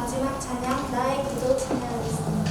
마지막 찬양 나의 기도 찬양하겠습니다.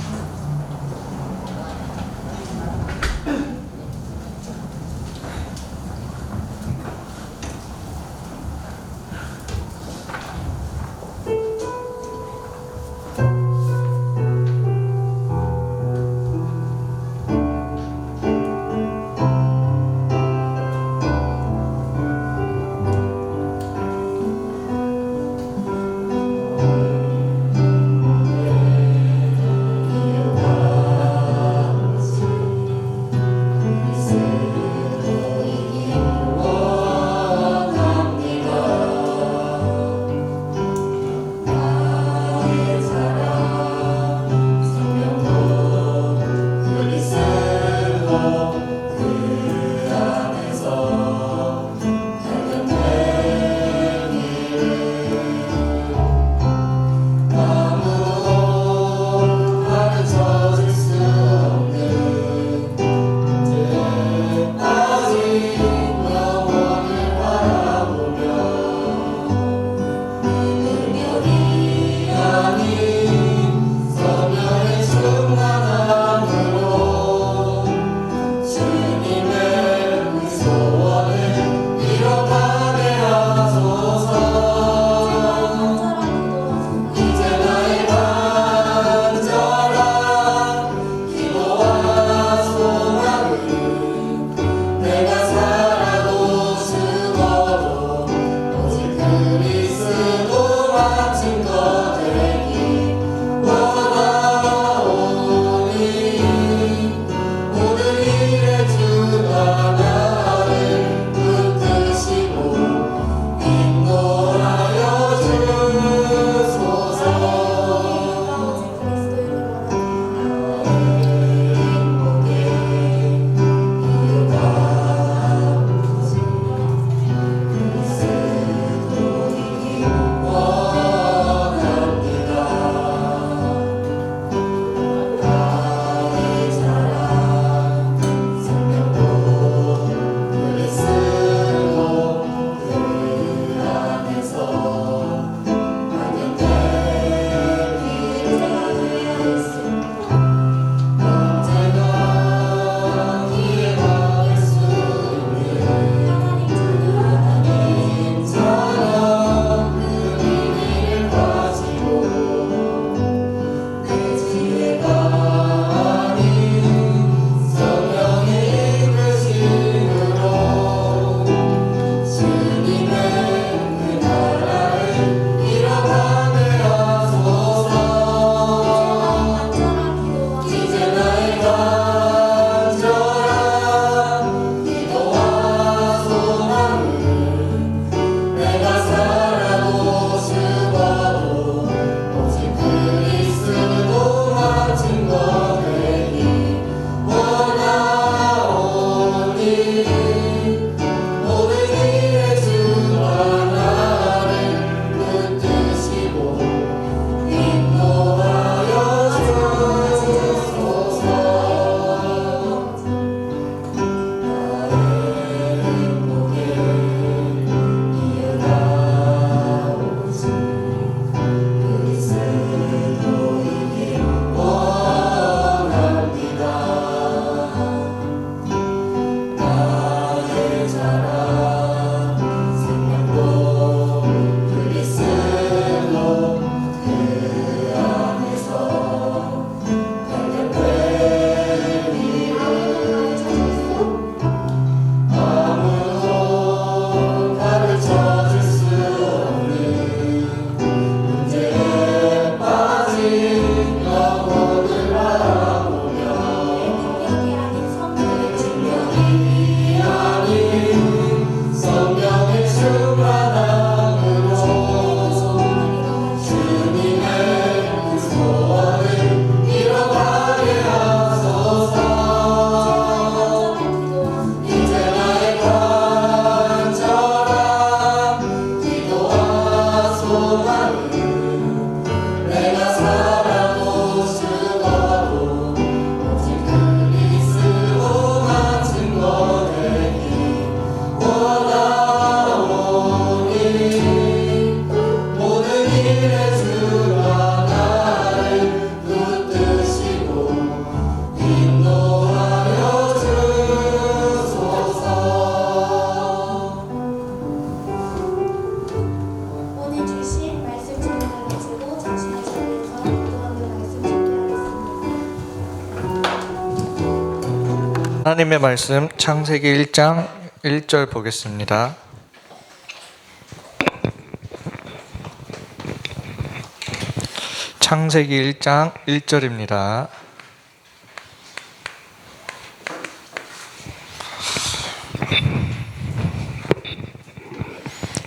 하나님의 말씀 창세기 1장 1절 보겠습니다. 창세기 1장 1절입니다.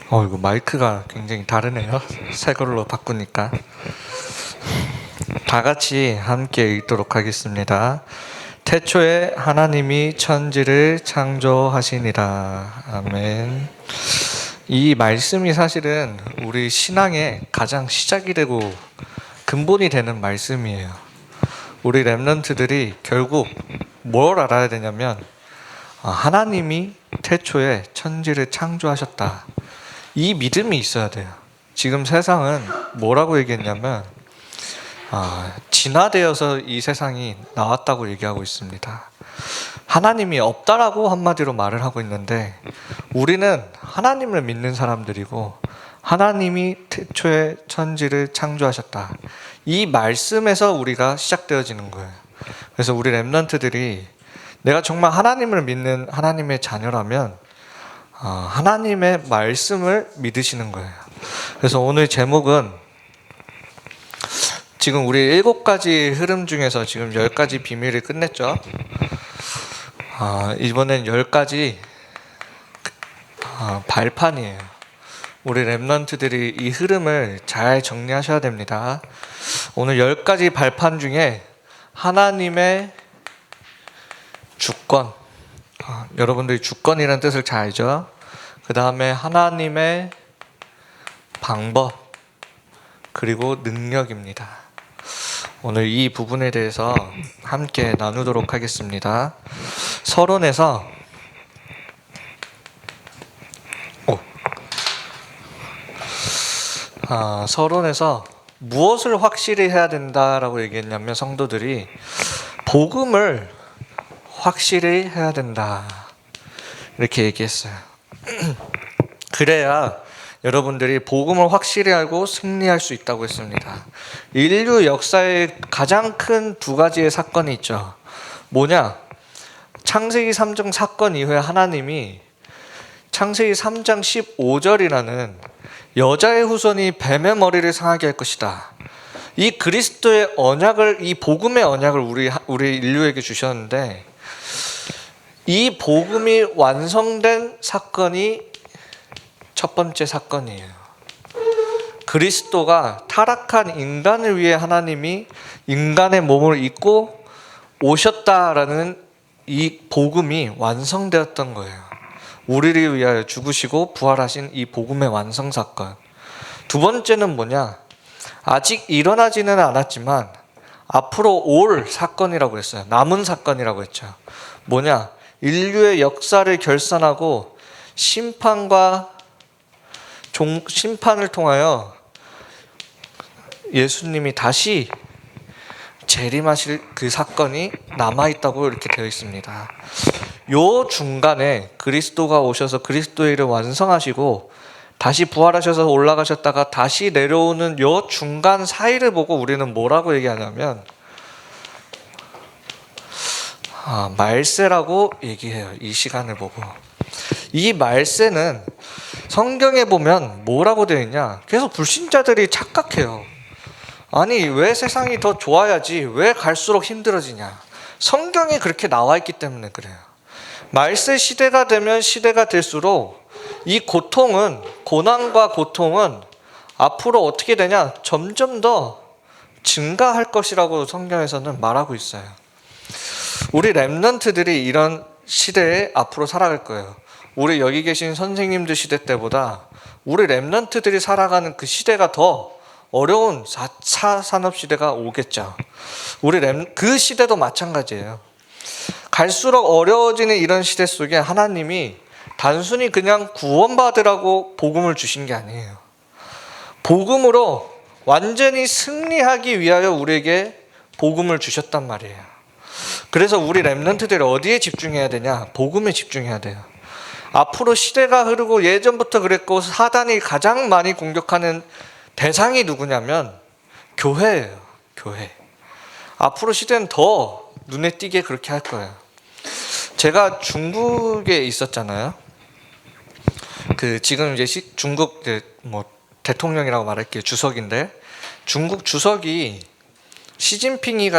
이거 마이크가 굉장히 다르네요. 새 걸로 바꾸니까. 다 같이 함께 읽도록 하겠습니다. 태초에 하나님이 천지를 창조하시니라. 아멘. 이 말씀이 사실은 우리 신앙의 가장 시작이 되고 근본이 되는 말씀이에요. 우리 렘넌트들이 결국 뭘 알아야 되냐면 하나님이 태초에 천지를 창조하셨다. 이 믿음이 있어야 돼요. 지금 세상은 뭐라고 얘기했냐면 진화되어서 이 세상이 나왔다고 얘기하고 있습니다. 하나님이 없다라고 한마디로 말을 하고 있는데 우리는 하나님을 믿는 사람들이고 하나님이 태초에 천지를 창조하셨다. 이 말씀에서 우리가 시작되어지는 거예요. 그래서 우리 렘넌트들이 내가 정말 하나님을 믿는 하나님의 자녀라면 하나님의 말씀을 믿으시는 거예요. 그래서 오늘 제목은 지금 우리 7가지 흐름 중에서 지금 10가지 비밀을 끝냈죠. 이번엔 10가지 발판이에요. 우리 렘넌트들이 이 흐름을 잘 정리하셔야 됩니다. 오늘 10가지 발판 중에 하나님의 주권, 여러분들이 주권이라는 뜻을 잘 알죠? 그 다음에 하나님의 방법, 그리고 능력입니다. 오늘 이 부분에 대해서 함께 나누도록 하겠습니다. 서론에서 무엇을 확실히 해야 된다라고 얘기했냐면 성도들이 복음을 확실히 해야 된다 이렇게 얘기했어요. 그래야 여러분들이 복음을 확실히 알고 승리할 수 있다고 했습니다. 인류 역사에 가장 큰 2가지의 사건이 있죠. 뭐냐? 창세기 3장 사건 이후에 하나님이 창세기 3장 15절이라는 여자의 후손이 뱀의 머리를 상하게 할 것이다. 이 그리스도의 언약을, 이 복음의 언약을 우리 인류에게 주셨는데 이 복음이 완성된 사건이 첫 번째 사건이에요. 그리스도가 타락한 인간을 위해 하나님이 인간의 몸을 입고 오셨다라는 이 복음이 완성되었던 거예요. 우리를 위하여 죽으시고 부활하신 이 복음의 완성 사건. 2번째는 뭐냐? 아직 일어나지는 않았지만 앞으로 올 사건이라고 했어요. 남은 사건이라고 했죠. 뭐냐? 인류의 역사를 결산하고 심판을 통하여 예수님이 다시 재림하실 그 사건이 남아있다고 이렇게 되어 있습니다. 요 중간에 그리스도가 오셔서 그리스도의 일을 완성하시고 다시 부활하셔서 올라가셨다가 다시 내려오는 요 중간 사이를 보고 우리는 뭐라고 얘기하냐면 말세라고 얘기해요. 이 시간을 보고. 이 말세는 성경에 보면 뭐라고 되어 있냐? 계속 불신자들이 착각해요. 아니 왜 세상이 더 좋아야지 왜 갈수록 힘들어지냐? 성경에 그렇게 나와 있기 때문에 그래요. 말세 시대가 되면 시대가 될수록 이 고난과 고통은 앞으로 어떻게 되냐? 점점 더 증가할 것이라고 성경에서는 말하고 있어요. 우리 렘넌트들이 이런 시대에 앞으로 살아갈 거예요. 우리 여기 계신 선생님들 시대 때보다 우리 렘넌트들이 살아가는 그 시대가 더 어려운 4차 산업시대가 오겠죠. 그 시대도 마찬가지예요. 갈수록 어려워지는 이런 시대 속에 하나님이 단순히 그냥 구원받으라고 복음을 주신 게 아니에요. 복음으로 완전히 승리하기 위하여 우리에게 복음을 주셨단 말이에요. 그래서 우리 렘넌트들이 어디에 집중해야 되냐? 복음에 집중해야 돼요. 앞으로 시대가 흐르고 예전부터 그랬고 사단이 가장 많이 공격하는 대상이 누구냐면 교회예요. 교회. 앞으로 시대는 더 눈에 띄게 그렇게 할 거예요. 제가 중국에 있었잖아요. 지금 이제 중국 뭐 대통령이라고 말할게요. 주석인데 중국 주석이 시진핑이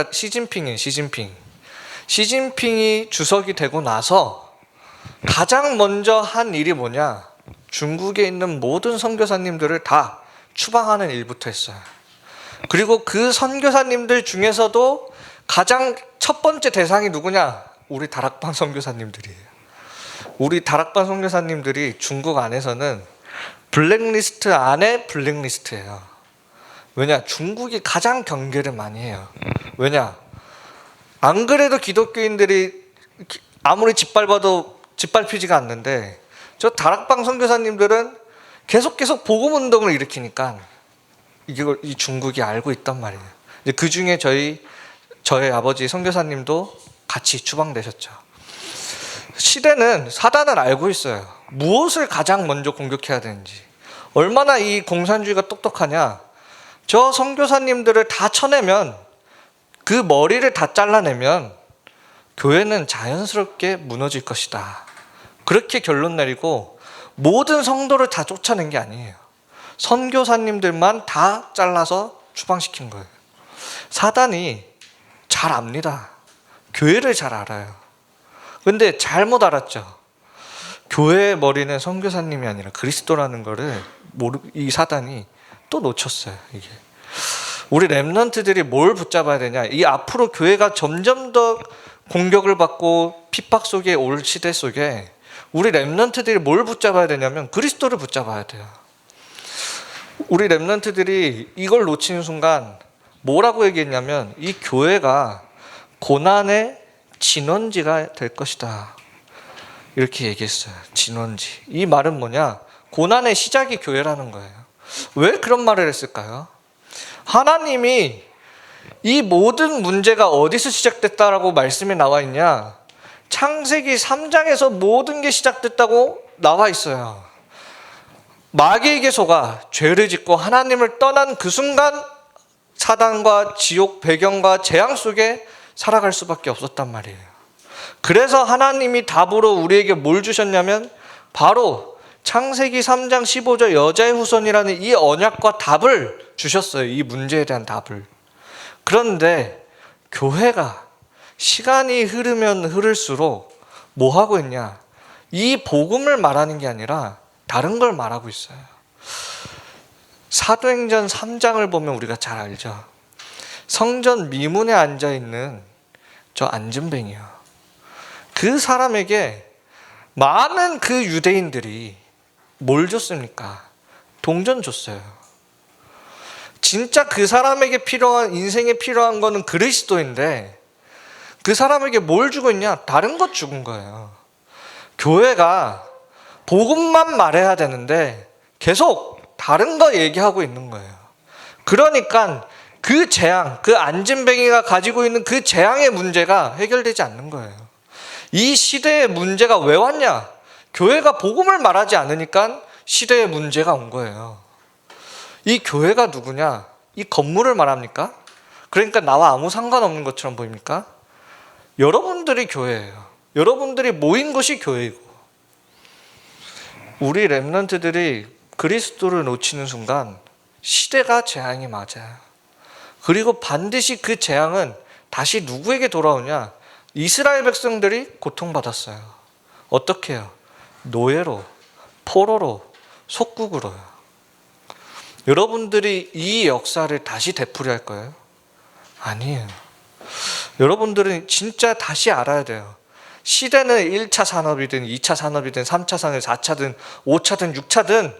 주석이 되고 나서 가장 먼저 한 일이 뭐냐? 중국에 있는 모든 선교사님들을 다 추방하는 일부터 했어요. 그리고 그 선교사님들 중에서도 가장 첫 번째 대상이 누구냐? 우리 다락방 선교사님들이에요. 우리 다락방 선교사님들이 중국 안에서는 블랙리스트 안에 블랙리스트예요. 왜냐? 중국이 가장 경계를 많이 해요. 왜냐? 안 그래도 기독교인들이 아무리 짓밟아도 짓밟히지가 않는데 저 다락방 선교사님들은 계속 복음 운동을 일으키니까 이걸 이 중국이 알고 있단 말이에요. 그 중에 저희 아버지 선교사님도 같이 추방되셨죠. 시대는 사단을 알고 있어요. 무엇을 가장 먼저 공격해야 되는지. 얼마나 이 공산주의가 똑똑하냐. 저 선교사님들을 다 쳐내면, 그 머리를 다 잘라내면 교회는 자연스럽게 무너질 것이다. 그렇게 결론 내리고 모든 성도를 다 쫓아낸 게 아니에요. 선교사님들만 다 잘라서 추방시킨 거예요. 사단이 잘 압니다. 교회를 잘 알아요. 근데 잘못 알았죠. 교회의 머리는 선교사님이 아니라 그리스도라는 거를 이 사단이 또 놓쳤어요. 이게 우리 렘넌트들이 뭘 붙잡아야 되냐? 이 앞으로 교회가 점점 더 공격을 받고 핍박 속에 올 시대 속에 우리 렘넌트들이 뭘 붙잡아야 되냐면 그리스도를 붙잡아야 돼요. 우리 렘넌트들이 이걸 놓치는 순간 뭐라고 얘기했냐면 이 교회가 고난의 진원지가 될 것이다. 이렇게 얘기했어요. 진원지. 이 말은 뭐냐? 고난의 시작이 교회라는 거예요. 왜 그런 말을 했을까요? 하나님이 이 모든 문제가 어디서 시작됐다라고 말씀이 나와 있냐? 창세기 3장에서 모든 게 시작됐다고 나와 있어요. 마귀에게 속아 죄를 짓고 하나님을 떠난 그 순간 사단과 지옥 배경과 재앙 속에 살아갈 수밖에 없었단 말이에요. 그래서 하나님이 답으로 우리에게 뭘 주셨냐면 바로 창세기 3장 15절 여자의 후손이라는 이 언약과 답을 주셨어요. 이 문제에 대한 답을. 그런데 교회가 시간이 흐르면 흐를수록 뭐 하고 있냐? 이 복음을 말하는 게 아니라 다른 걸 말하고 있어요. 사도행전 3장을 보면 우리가 잘 알죠. 성전 미문에 앉아있는 저 안진뱅이요. 그 사람에게 많은 그 유대인들이 뭘 줬습니까? 동전 줬어요. 진짜 그 사람에게 필요한, 인생에 필요한 거는 그리스도인데 그 사람에게 뭘 주고 있냐? 다른 것 죽은 거예요. 교회가 복음만 말해야 되는데 계속 다른 거 얘기하고 있는 거예요. 그러니까 그 재앙, 그 안진뱅이가 가지고 있는 그 재앙의 문제가 해결되지 않는 거예요. 이 시대의 문제가 왜 왔냐? 교회가 복음을 말하지 않으니까 시대의 문제가 온 거예요. 이 교회가 누구냐? 이 건물을 말합니까? 그러니까 나와 아무 상관없는 것처럼 보입니까? 여러분들이 교회예요. 여러분들이 모인 것이 교회이고, 우리 렘넌트들이 그리스도를 놓치는 순간 시대가 재앙이 맞아요. 그리고 반드시 그 재앙은 다시 누구에게 돌아오냐? 이스라엘 백성들이 고통받았어요. 어떻게 해요? 노예로, 포로로, 속국으로요. 여러분들이 이 역사를 다시 되풀이 할 거예요? 아니에요. 여러분들은 진짜 다시 알아야 돼요. 시대는 1차 산업이든 2차 산업이든 3차 산업, 4차든 5차든 6차든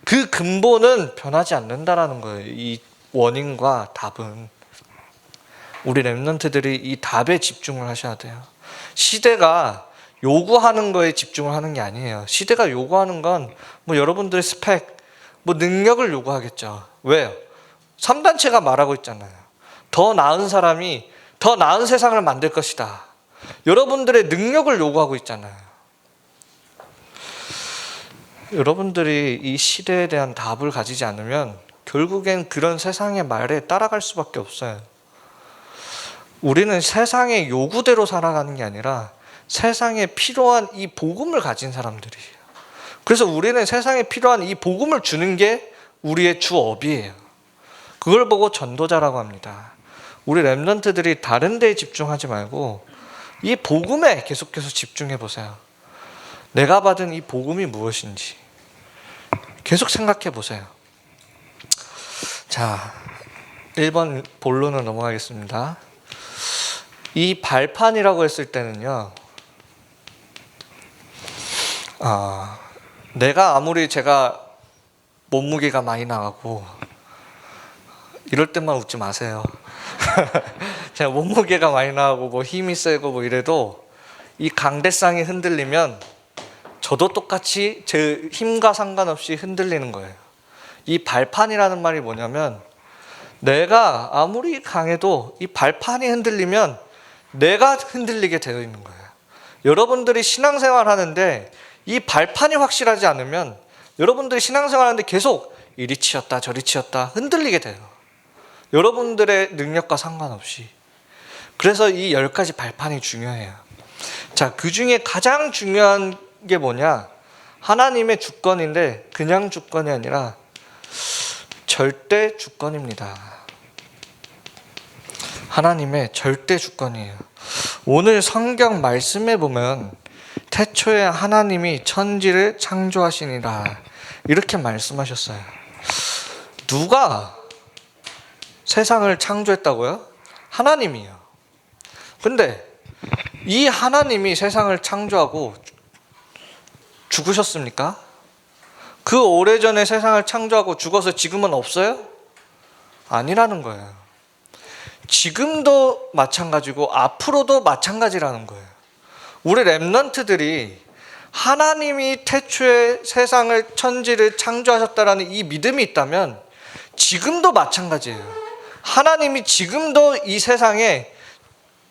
그 근본은 변하지 않는다라는 거예요. 이 원인과 답은. 우리 렘넌트들이 이 답에 집중을 하셔야 돼요. 시대가 요구하는 거에 집중을 하는 게 아니에요. 시대가 요구하는 건 뭐 여러분들의 스펙, 뭐 능력을 요구하겠죠. 왜요? 3단체가 말하고 있잖아요. 더 나은 사람이 더 나은 세상을 만들 것이다. 여러분들의 능력을 요구하고 있잖아요. 여러분들이 이 시대에 대한 답을 가지지 않으면 결국엔 그런 세상의 말에 따라갈 수밖에 없어요. 우리는 세상의 요구대로 살아가는 게 아니라 세상에 필요한 이 복음을 가진 사람들이에요. 그래서 우리는 세상에 필요한 이 복음을 주는 게 우리의 주업이에요. 그걸 보고 전도자라고 합니다. 우리 렘넌트들이 다른 데에 집중하지 말고 이 복음에 계속해서 집중해 보세요. 내가 받은 이 복음이 무엇인지 계속 생각해 보세요. 자, 1번 본론으로 넘어가겠습니다. 이 발판이라고 했을 때는요, 내가 아무리 제가 몸무게가 많이 나가고 이럴 때만 웃지 마세요. 제가 몸무게가 많이 나가고 뭐 힘이 세고 뭐 이래도 이 강대상이 흔들리면 저도 똑같이 제 힘과 상관없이 흔들리는 거예요. 이 발판이라는 말이 뭐냐면 내가 아무리 강해도 이 발판이 흔들리면 내가 흔들리게 되어 있는 거예요. 여러분들이 신앙생활 하는데 이 발판이 확실하지 않으면 여러분들이 신앙생활 하는데 계속 이리 치였다 저리 치였다 흔들리게 돼요. 여러분들의 능력과 상관없이. 그래서 이 10가지 발판이 중요해요. 자, 그 중에 가장 중요한 게 뭐냐? 하나님의 주권인데 그냥 주권이 아니라 절대 주권입니다. 하나님의 절대 주권이에요. 오늘 성경 말씀에 보면 태초에 하나님이 천지를 창조하시니라 이렇게 말씀하셨어요. 누가 세상을 창조했다고요? 하나님이요. 근데 이 하나님이 세상을 창조하고 죽으셨습니까? 그 오래전에 세상을 창조하고 죽어서 지금은 없어요? 아니라는 거예요. 지금도 마찬가지고 앞으로도 마찬가지라는 거예요. 우리 렘넌트들이 하나님이 태초에 세상을 천지를 창조하셨다라는 이 믿음이 있다면 지금도 마찬가지예요. 하나님이 지금도 이 세상에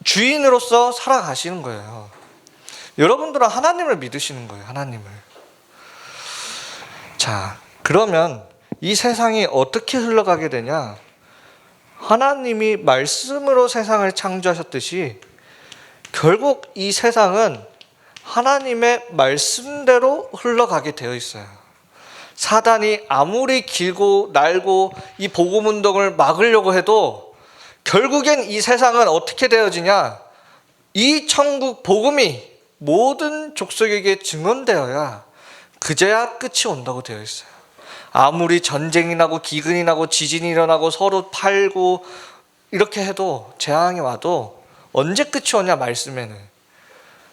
주인으로서 살아가시는 거예요. 여러분들은 하나님을 믿으시는 거예요. 하나님을. 자, 그러면 이 세상이 어떻게 흘러가게 되냐? 하나님이 말씀으로 세상을 창조하셨듯이 결국 이 세상은 하나님의 말씀대로 흘러가게 되어 있어요. 사단이 아무리 길고 날고 이 복음 운동을 막으려고 해도 결국엔 이 세상은 어떻게 되어지냐? 이 천국 복음이 모든 족속에게 증언되어야 그제야 끝이 온다고 되어 있어요. 아무리 전쟁이 나고 기근이 나고 지진이 일어나고 서로 팔고 이렇게 해도 재앙이 와도 언제 끝이 오냐? 말씀에는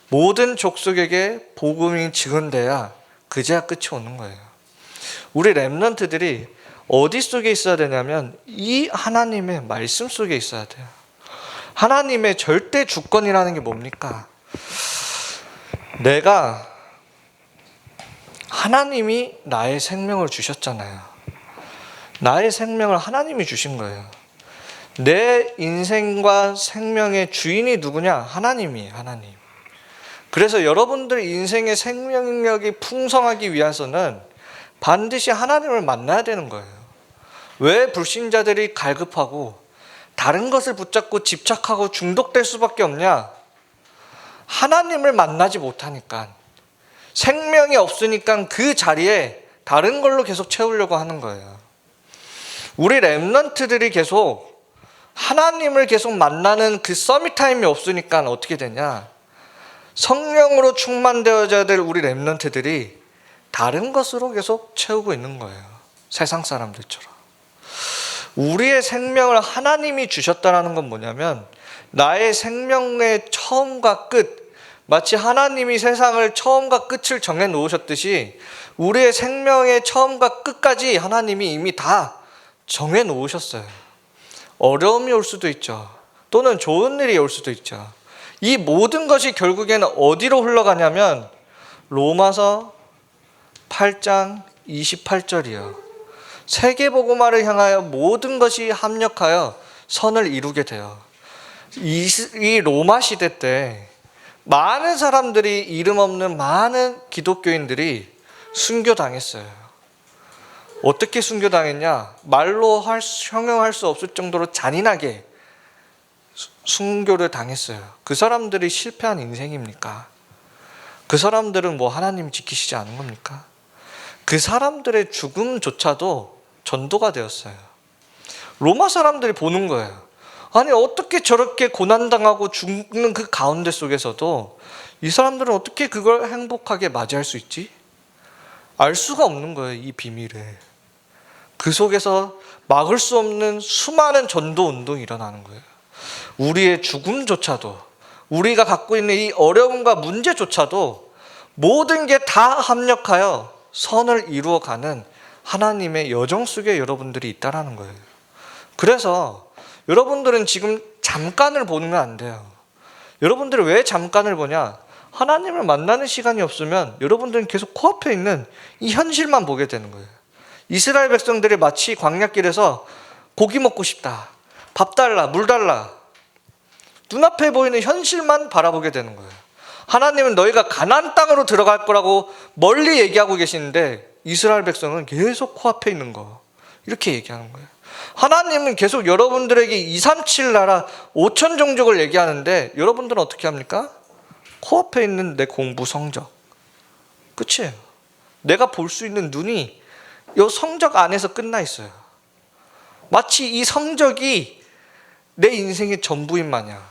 모든 족속에게 복음이 증언돼야 그제야 끝이 오는 거예요. 우리 렘넌트들이 어디 속에 있어야 되냐면 이 하나님의 말씀 속에 있어야 돼요. 하나님의 절대 주권이라는 게 뭡니까? 내가 하나님이 나의 생명을 주셨잖아요. 나의 생명을 하나님이 주신 거예요. 내 인생과 생명의 주인이 누구냐? 하나님이에요. 하나님. 그래서 여러분들 인생의 생명력이 풍성하기 위해서는 반드시 하나님을 만나야 되는 거예요. 왜 불신자들이 갈급하고 다른 것을 붙잡고 집착하고 중독될 수밖에 없냐? 하나님을 만나지 못하니까. 생명이 없으니까 그 자리에 다른 걸로 계속 채우려고 하는 거예요. 우리 렘넌트들이 계속 하나님을 계속 만나는 그 서밋 타임이 없으니까 어떻게 되냐? 성령으로 충만되어져야 될 우리 렘넌트들이 다른 것으로 계속 채우고 있는 거예요. 세상 사람들처럼. 우리의 생명을 하나님이 주셨다는 건 뭐냐면 나의 생명의 처음과 끝, 마치 하나님이 세상을 처음과 끝을 정해 놓으셨듯이 우리의 생명의 처음과 끝까지 하나님이 이미 다 정해 놓으셨어요. 어려움이 올 수도 있죠. 또는 좋은 일이 올 수도 있죠. 이 모든 것이 결국에는 어디로 흘러가냐면 로마서 8장 28절이요. 세계복음화를 향하여 모든 것이 합력하여 선을 이루게 돼요. 이 로마 시대 때 많은 사람들이, 이름 없는 많은 기독교인들이 순교당했어요. 어떻게 순교당했냐? 말로 형용할 수 없을 정도로 잔인하게 순교를 당했어요. 그 사람들이 실패한 인생입니까? 그 사람들은 뭐 하나님 지키시지 않은 겁니까? 그 사람들의 죽음조차도 전도가 되었어요. 로마 사람들이 보는 거예요. 아니 어떻게 저렇게 고난당하고 죽는 그 가운데 속에서도 이 사람들은 어떻게 그걸 행복하게 맞이할 수 있지? 알 수가 없는 거예요, 이 비밀을. 그 속에서 막을 수 없는 수많은 전도 운동이 일어나는 거예요. 우리의 죽음조차도, 우리가 갖고 있는 이 어려움과 문제조차도 모든 게 다 합력하여 선을 이루어가는 하나님의 여정 속에 여러분들이 있다라는 거예요. 그래서 여러분들은 지금 잠깐을 보면 안 돼요. 여러분들이 왜 잠깐을 보냐? 하나님을 만나는 시간이 없으면 여러분들은 계속 코앞에 있는 이 현실만 보게 되는 거예요. 이스라엘 백성들이 마치 광야길에서 고기 먹고 싶다, 밥 달라, 물 달라, 눈앞에 보이는 현실만 바라보게 되는 거예요. 하나님은 너희가 가나안 땅으로 들어갈 거라고 멀리 얘기하고 계시는데 이스라엘 백성은 계속 코앞에 있는 거 이렇게 얘기하는 거예요. 하나님은 계속 여러분들에게 237 나라 5천 종족을 얘기하는데 여러분들은 어떻게 합니까? 코앞에 있는 내 공부 성적, 끝이에요. 내가 볼 수 있는 눈이 이 성적 안에서 끝나 있어요. 마치 이 성적이 내 인생의 전부인 마냥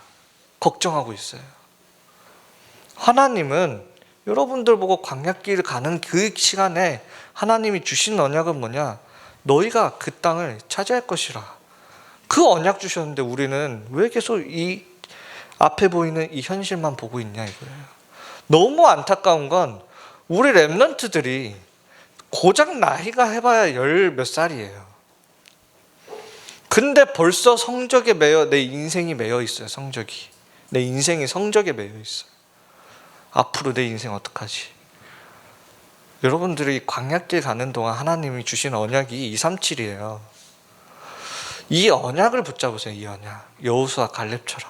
걱정하고 있어요. 하나님은 여러분들 보고 광야길을 가는 그 시간에 하나님이 주신 언약은 뭐냐? 너희가 그 땅을 차지할 것이라. 그 언약 주셨는데 우리는 왜 계속 이 앞에 보이는 이 현실만 보고 있냐 이거예요. 너무 안타까운 건 우리 렘넌트들이 고작 나이가 해봐야 10 몇 살이에요. 근데 벌써 성적에 매여, 내 인생이 매여 있어요. 성적이. 내 인생이 성적에 매여 있어요. 앞으로 내 인생 어떡하지? 여러분들이 광야길 가는 동안 하나님이 주신 언약이 237이에요. 이 언약을 붙잡으세요. 이 언약. 여호수아 갈렙처럼.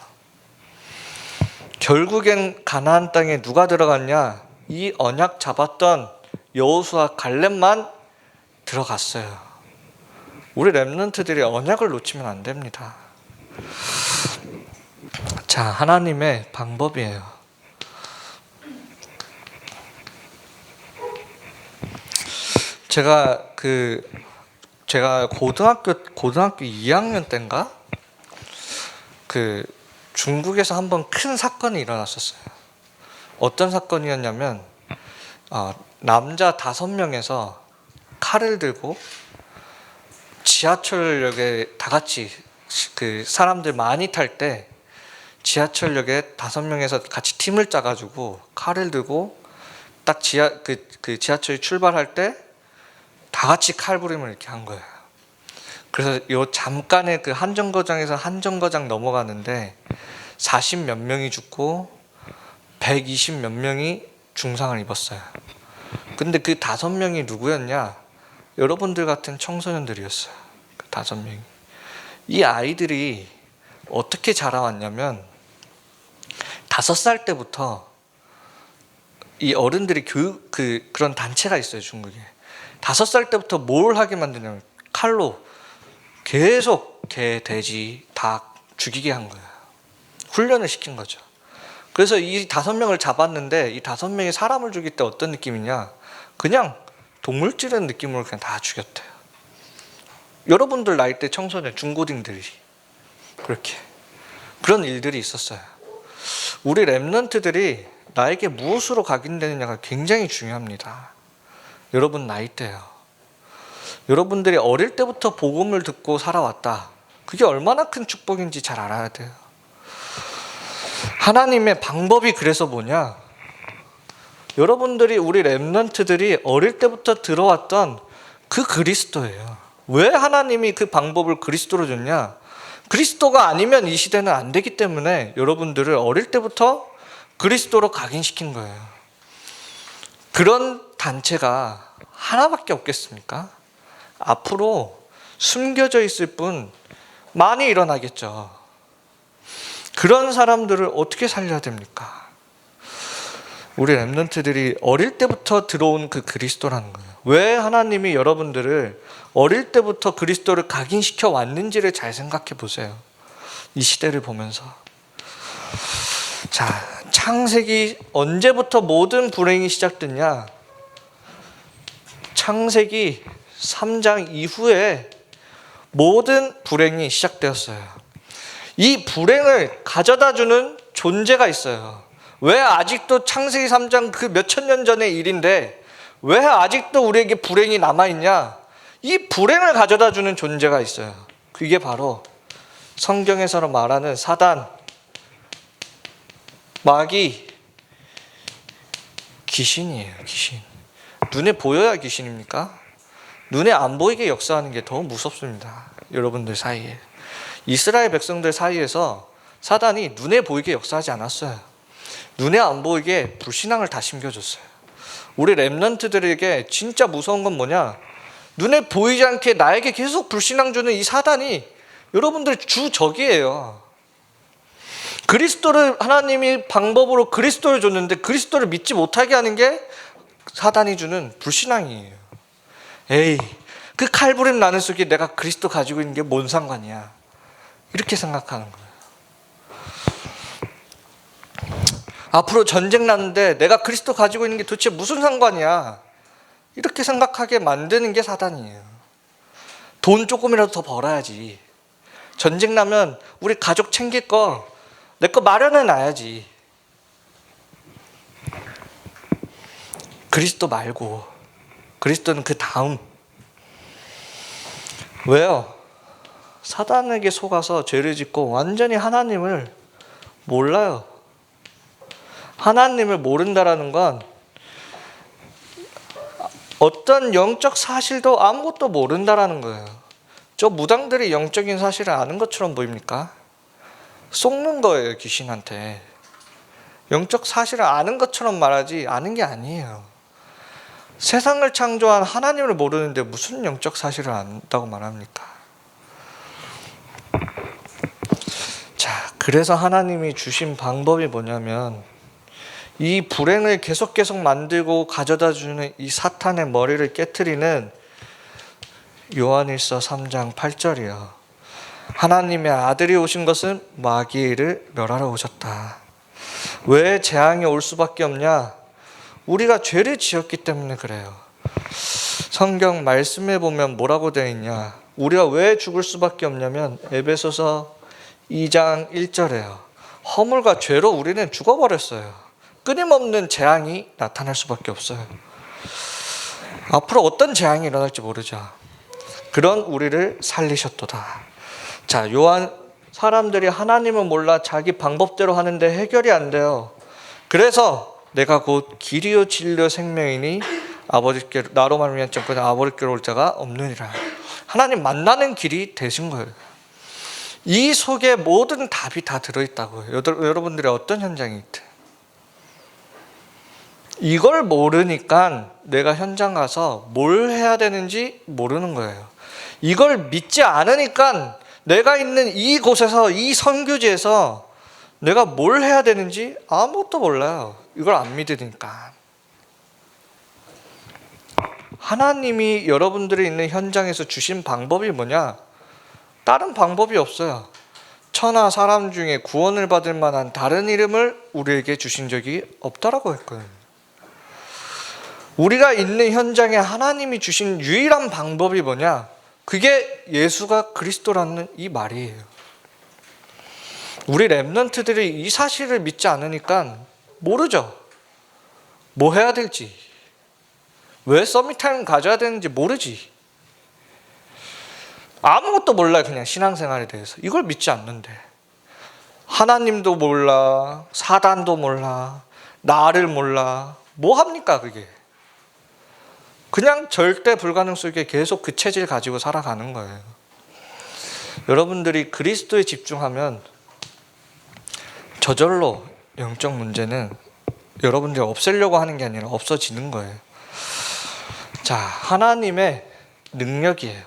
결국엔 가나안 땅에 누가 들어갔냐? 이 언약 잡았던 여호수아 갈렙만 들어갔어요. 우리 렘넌트들이 언약을 놓치면 안 됩니다. 자, 하나님의 방법이에요. 제가 고등학교 2학년 때인가 중국에서 한번 큰 사건이 일어났었어요. 어떤 사건이었냐면 남자 5명에서 칼을 들고 지하철역에 다 같이 사람들 많이 탈 때 지하철역에 5명에서 같이 팀을 짜가지고 칼을 들고 딱 지하철이 출발할 때 다 같이 칼부림을 이렇게 한 거예요. 그래서 요 잠깐의 그 한 정거장에서 한 정거장 넘어가는데 40 몇 명이 죽고 120 몇 명이 중상을 입었어요. 근데 그 5명이 누구였냐? 여러분들 같은 청소년들이었어요. 그 5명이. 이 아이들이 어떻게 자라왔냐면 5살 때부터 이 어른들이 그런 단체가 있어요, 중국에. 5살 때부터 뭘 하게 만드냐면 칼로 계속 개, 돼지, 닭 죽이게 한 거예요. 훈련을 시킨 거죠. 그래서 이 5명을 잡았는데 이 5명이 사람을 죽일 때 어떤 느낌이냐? 그냥 동물 찌르는 느낌으로 그냥 다 죽였대요. 여러분들 나이 때 청소년, 중고딩들이 그렇게 그런 일들이 있었어요. 우리 렘넌트들이 나에게 무엇으로 각인되느냐가 굉장히 중요합니다. 여러분 나이대요. 여러분들이 어릴 때부터 복음을 듣고 살아왔다. 그게 얼마나 큰 축복인지 잘 알아야 돼요. 하나님의 방법이 그래서 뭐냐? 여러분들이 우리 렘넌트들이 어릴 때부터 들어왔던 그 그리스도예요. 왜 하나님이 그 방법을 그리스도로 줬냐? 그리스도가 아니면 이 시대는 안 되기 때문에 여러분들을 어릴 때부터 그리스도로 각인시킨 거예요. 그런 단체가 하나밖에 없겠습니까? 앞으로 숨겨져 있을 뿐 많이 일어나겠죠. 그런 사람들을 어떻게 살려야 됩니까? 우리 렘넌트들이 어릴 때부터 들어온 그 그리스도라는 거예요. 왜 하나님이 여러분들을 어릴 때부터 그리스도를 각인시켜 왔는지를 잘 생각해 보세요. 이 시대를 보면서. 자, 창세기 언제부터 모든 불행이 시작됐냐? 창세기 3장 이후에 모든 불행이 시작되었어요. 이 불행을 가져다 주는 존재가 있어요. 왜 아직도 창세기 3장 그 몇천 년 전의 일인데 왜 아직도 우리에게 불행이 남아있냐? 이 불행을 가져다 주는 존재가 있어요. 그게 바로 성경에서 말하는 사단, 마귀, 귀신이에요. 귀신. 눈에 보여야 귀신입니까? 눈에 안 보이게 역사하는 게 더 무섭습니다. 여러분들 사이에. 이스라엘 백성들 사이에서 사단이 눈에 보이게 역사하지 않았어요. 눈에 안 보이게 불신앙을 다 심겨줬어요. 우리 렘넌트들에게 진짜 무서운 건 뭐냐? 눈에 보이지 않게 나에게 계속 불신앙 주는 이 사단이 여러분들 주 적이에요. 그리스도를 하나님이 방법으로 그리스도를 줬는데 그리스도를 믿지 못하게 하는 게 사단이 주는 불신앙이에요. 에이, 그 칼부림 나는 속에 내가 그리스도 가지고 있는 게 뭔 상관이야. 이렇게 생각하는 거예요. 앞으로 전쟁 나는데 내가 그리스도 가지고 있는 게 도대체 무슨 상관이야. 이렇게 생각하게 만드는 게 사단이에요. 돈 조금이라도 더 벌어야지. 전쟁 나면 우리 가족 챙길 거, 내 거 마련해 놔야지. 그리스도 말고, 그리스도는 그 다음. 왜요? 사단에게 속아서 죄를 짓고 완전히 하나님을 몰라요. 하나님을 모른다라는 건 어떤 영적 사실도 아무것도 모른다라는 거예요. 저 무당들이 영적인 사실을 아는 것처럼 보입니까? 속는 거예요, 귀신한테. 영적 사실을 아는 것처럼 말하지 아는 게 아니에요. 세상을 창조한 하나님을 모르는데 무슨 영적 사실을 안다고 말합니까? 자, 그래서 하나님이 주신 방법이 뭐냐면 이 불행을 계속 만들고 가져다 주는 이 사탄의 머리를 깨트리는 요한일서 3장 8절이요. 하나님의 아들이 오신 것은 마귀의 일을 멸하러 오셨다. 왜 재앙이 올 수밖에 없냐? 우리가 죄를 지었기 때문에 그래요. 성경 말씀에 보면 뭐라고 되어 있냐? 우리가 왜 죽을 수밖에 없냐면 에베소서 2장 1절에요. 허물과 죄로 우리는 죽어버렸어요. 끊임없는 재앙이 나타날 수밖에 없어요. 앞으로 어떤 재앙이 일어날지 모르죠. 그런 우리를 살리셨도다. 자, 요한 사람들이 하나님을 몰라 자기 방법대로 하는데 해결이 안 돼요. 그래서 내가 곧 길이요 진리요 생명이니 아버지께 나로 말미암아 아버지께로 올 자가 없느니라. 하나님 만나는 길이 되신 거예요. 이 속에 모든 답이 다 들어있다고요. 여러분들의 어떤 현장이 있든 이걸 모르니까 내가 현장 가서 뭘 해야 되는지 모르는 거예요. 이걸 믿지 않으니까 내가 있는 이곳에서 이 선교지에서 내가 뭘 해야 되는지 아무것도 몰라요. 이걸 안 믿으니까. 하나님이 여러분들이 있는 현장에서 주신 방법이 뭐냐? 다른 방법이 없어요. 천하 사람 중에 구원을 받을 만한 다른 이름을 우리에게 주신 적이 없다라고 했거든요. 우리가 있는 현장에 하나님이 주신 유일한 방법이 뭐냐? 그게 예수가 그리스도라는 이 말이에요. 우리 렘넌트들이 이 사실을 믿지 않으니까 모르죠. 뭐 해야 될지, 왜 서밋타임 가져야 되는지 모르지. 아무것도 몰라요. 그냥 신앙생활에 대해서. 이걸 믿지 않는데 하나님도 몰라, 사단도 몰라, 나를 몰라. 뭐 합니까 그게? 그냥 절대 불가능 속에 계속 그 체질 가지고 살아가는 거예요. 여러분들이 그리스도에 집중하면 저절로 영적 문제는 여러분들이 없애려고 하는 게 아니라 없어지는 거예요. 자, 하나님의 능력이에요.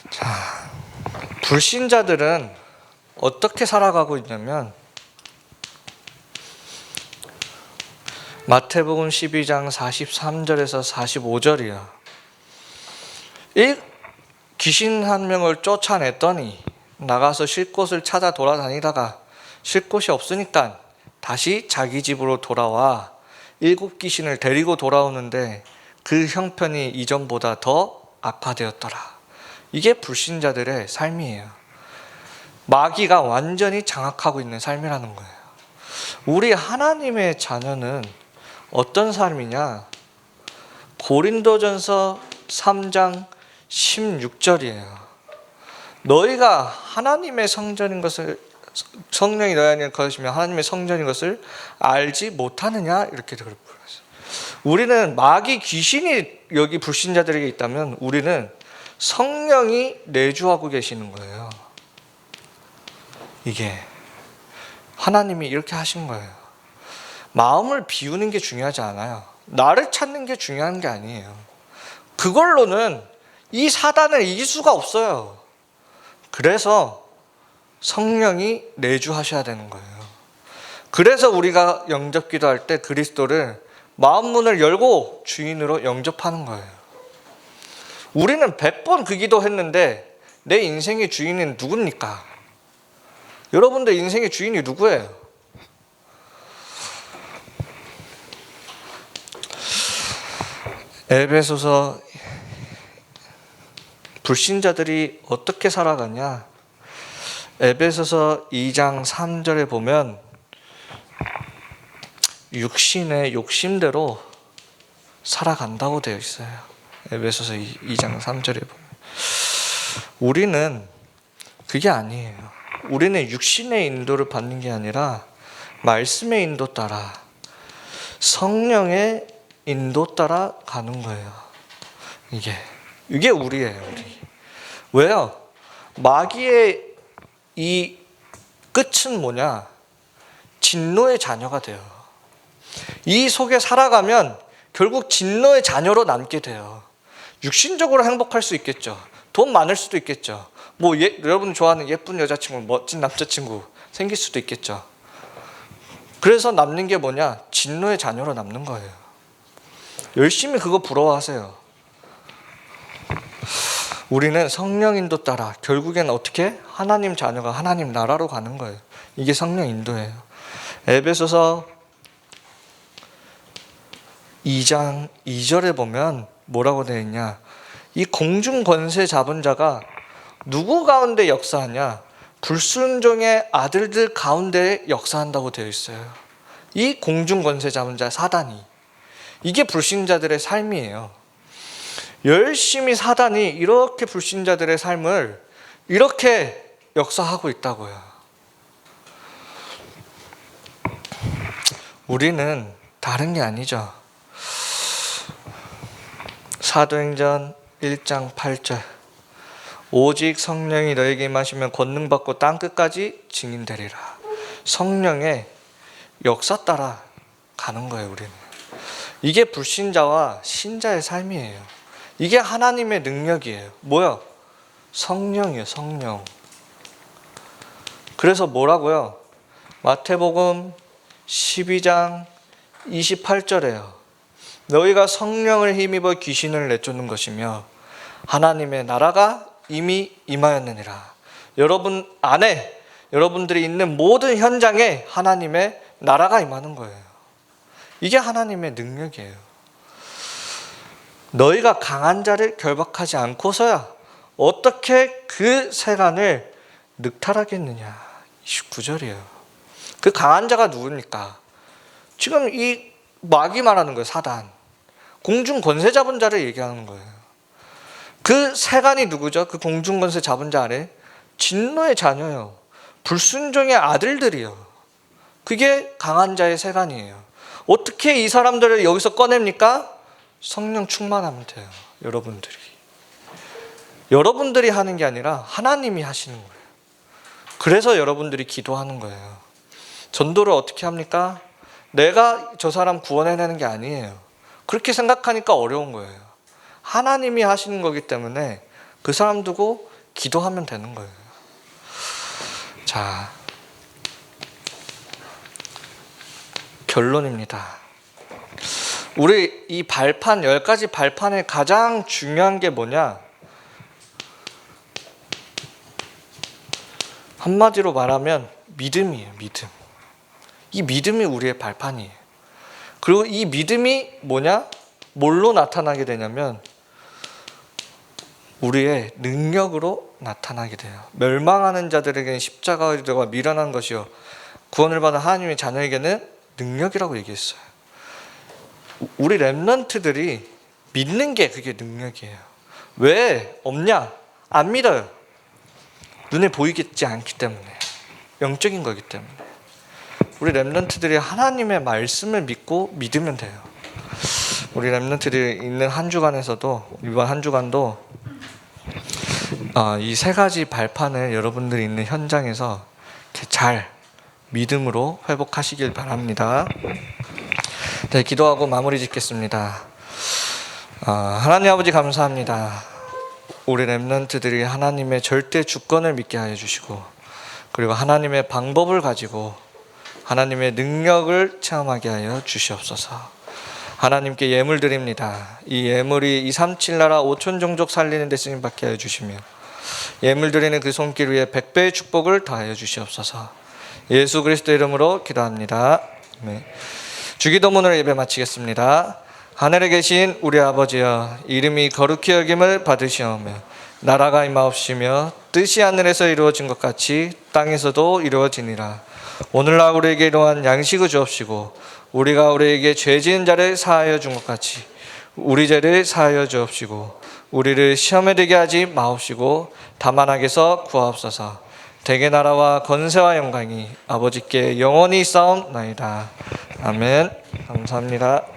자, 불신자들은 어떻게 살아가고 있냐면 마태복음 12장 43절에서 45절이야. 귀신 한 명을 쫓아냈더니 나가서 쉴 곳을 찾아 돌아다니다가 쉴 곳이 없으니까 다시 자기 집으로 돌아와 7 귀신을 데리고 돌아오는데 그 형편이 이전보다 더 악화되었더라. 이게 불신자들의 삶이에요. 마귀가 완전히 장악하고 있는 삶이라는 거예요. 우리 하나님의 자녀는 어떤 삶이냐? 고린도전서 3장 16절이에요. 너희가 하나님의 성전인 것을, 성령이 너희 안에 거하시면 하나님의 성전인 것을 알지 못하느냐? 이렇게 들었어요. 우리는 마귀 귀신이 여기 불신자들에게 있다면 우리는 성령이 내주하고 계시는 거예요. 이게 하나님이 이렇게 하신 거예요. 마음을 비우는 게 중요하지 않아요. 나를 찾는 게 중요한 게 아니에요. 그걸로는 이 사단을 이길 수가 없어요. 그래서 성령이 내주하셔야 되는 거예요. 그래서 우리가 영접 기도할 때 그리스도를 마음 문을 열고 주인으로 영접하는 거예요. 우리는 100번 그 기도했는데 내 인생의 주인은 누굽니까? 여러분들 인생의 주인이 누구예요? 에베소서 불신자들이 어떻게 살아가냐? 에베소서 2장 3절에 보면 육신의 욕심대로 살아간다고 되어 있어요. 에베소서 2장 3절에 보면 우리는 그게 아니에요. 우리는 육신의 인도를 받는 게 아니라 말씀의 인도 따라 성령의 인도 따라 가는 거예요. 이게 우리예요. 우리. 왜요? 마귀의 이 끝은 뭐냐? 진노의 자녀가 돼요. 이 속에 살아가면 결국 진노의 자녀로 남게 돼요. 육신적으로 행복할 수 있겠죠. 돈 많을 수도 있겠죠. 여러분 좋아하는 예쁜 여자친구, 멋진 남자친구 생길 수도 있겠죠. 그래서 남는 게 뭐냐? 진노의 자녀로 남는 거예요. 열심히 그거 부러워하세요. 우리는 성령 인도 따라 결국엔 어떻게? 하나님 자녀가 하나님 나라로 가는 거예요. 이게 성령 인도예요. 에베소서 2장 2절에 보면 뭐라고 되어 있냐? 이 공중 권세 잡은 자가 누구 가운데 역사하냐? 불순종의 아들들 가운데 역사한다고 되어 있어요. 이 공중 권세 잡은 자 사단이, 이게 불신자들의 삶이에요. 열심히 사단이 이렇게 불신자들의 삶을 이렇게 역사하고 있다고요. 우리는 다른 게 아니죠. 사도행전 1장 8절 오직 성령이 너에게 임하시면 권능 받고 땅 끝까지 증인되리라. 성령의 역사 따라 가는 거예요. 우리는 이게 불신자와 신자의 삶이에요. 이게 하나님의 능력이에요. 뭐야? 성령이에요. 성령. 그래서 뭐라고요? 마태복음 12장 28절에요. 너희가 성령을 힘입어 귀신을 내쫓는 것이며 하나님의 나라가 이미 임하였느니라. 여러분 안에, 여러분들이 있는 모든 현장에 하나님의 나라가 임하는 거예요. 이게 하나님의 능력이에요. 너희가 강한 자를 결박하지 않고서야 어떻게 그 세간을 늑탈하겠느냐. 29절이에요. 그 강한 자가 누굽니까? 지금 이 마귀 말하는 거예요. 사단. 공중 권세 잡은 자를 얘기하는 거예요. 그 세간이 누구죠? 그 공중 권세 잡은 자 아래 진노의 자녀요. 불순종의 아들들이요. 그게 강한 자의 세간이에요. 어떻게 이 사람들을 여기서 꺼냅니까? 성령 충만하면 돼요. 여러분들이 하는 게 아니라 하나님이 하시는 거예요. 그래서 여러분들이 기도하는 거예요. 전도를 어떻게 합니까? 내가 저 사람 구원해내는 게 아니에요. 그렇게 생각하니까 어려운 거예요. 하나님이 하시는 거기 때문에 그 사람 두고 기도하면 되는 거예요. 자, 결론입니다. 우리 이 발판, 10가지 발판의 가장 중요한 게 뭐냐? 한마디로 말하면 믿음이에요. 믿음. 이 믿음이 우리의 발판이에요. 그리고 이 믿음이 뭐냐? 뭘로 나타나게 되냐면 우리의 능력으로 나타나게 돼요. 멸망하는 자들에게는 십자가의 도가 미련한 것이요 구원을 받은 하나님의 자녀에게는 능력이라고 얘기했어요. 우리 렘넌트들이 믿는 게 그게 능력이에요. 왜 없냐? 안 믿어요. 눈에 보이겠지 않기 때문에. 영적인 거기 때문에. 우리 렘넌트들이 하나님의 말씀을 믿고 믿으면 돼요. 우리 렘넌트들이 있는 한 주간에서도, 이번 한 주간도 이 세 가지 발판을 여러분들이 있는 현장에서 이렇게 잘 믿음으로 회복하시길 바랍니다. 네, 기도하고 마무리 짓겠습니다. 하나님 아버지 감사합니다. 우리 렘넌트들이 하나님의 절대 주권을 믿게 하여 주시고, 그리고 하나님의 방법을 가지고 하나님의 능력을 체험하게 하여 주시옵소서. 하나님께 예물 드립니다. 이 예물이 237 나라 5천 종족 살리는 데 쓰임받게 하여 주시며, 예물 드리는 그 손길 위에 100배의 축복을 더하여 주시옵소서. 예수 그리스도 이름으로 기도합니다. 네. 주기도문으로 예배 마치겠습니다. 하늘에 계신 우리 아버지여, 이름이 거룩히 여김을 받으시오며 나라가 임하옵시며 뜻이 하늘에서 이루어진 것 같이 땅에서도 이루어지니라. 오늘날 우리에게 이러한 양식을 주옵시고, 우리가 우리에게 죄 지은 자를 사하여 준 것 같이 우리 죄를 사하여 주옵시고, 우리를 시험에 들게 하지 마옵시고 다만 악에서 구하옵소서. 대개 나라와 권세와 영광이 아버지께 영원히 있사옵나이다. 아멘. 감사합니다.